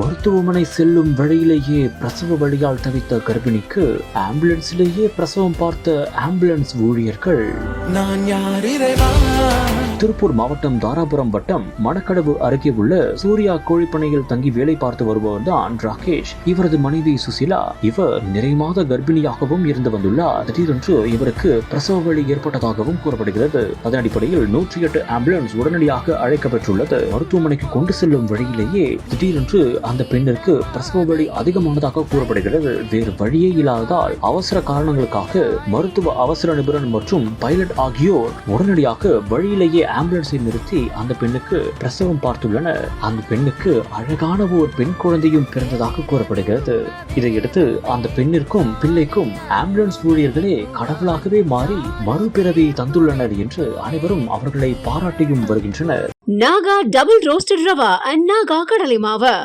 மருத்துவமனை செல்லும் வழியிலேயே பிரசவ வழியால் தவித்த கர்ப்பிணிக்கு ஆம்புலன்ஸிலேயே பிரசவம் பார்த்த ஆம்புலன்ஸ் ஊழியர்கள். திருப்பூர் மாவட்டம் தாராபுரம் வட்டம் மணக்கடவு அருகே உள்ள சூர்யா கோழிப்பனையில் தங்கி வேலை பார்த்து வருபவர் தான் ராகேஷ். இவரது மனைவி சுசிலா. இவர் நிறைமாத கர்ப்பிணியாகவும் இருந்து வந்துள்ளார். திடீரென்று இவருக்கு பிரசவ வலி ஏற்பட்டதாகவும் கூறப்படுகிறது. அதன் அடிப்படையில் 108 ஆம்புலன்ஸ் உடனடியாக அழைக்கப்பட்டுள்ளது. மருத்துவமனைக்கு கொண்டு செல்லும் வழியிலேயே திடீரென்று அந்த பெண்ணிற்கு பிரசவ வலி அதிகமானதாக கூறப்படுகிறது. வேறு வழியே இல்லாததால் அவசர காரணங்களுக்காக மருத்துவ அவசர நிபுணர் மற்றும் பைலட் ஆகியோர் உடனடியாக வழியிலேயே ஆம்புலன்ஸை நிறுத்தி அந்த பெண்ணுக்கு பிரசவம் பார்த்துள்ளனர். அந்த பெண்ணுக்கு அழகான ஒரு பெண் குழந்தையும் பிறந்ததாக கூறப்படுகிறது. இதையடுத்து அந்த பெண்ணிற்கும் பிள்ளைக்கும் ஆம்புலன்ஸ் ஊழியர்களே கடவுளாகவே மாறி மறுபிறவி தந்துள்ளனர் என்று அனைவரும் அவர்களை பாராட்டியும் வருகின்றனர். Naga double roasted rava and Naga கடலை மாவு.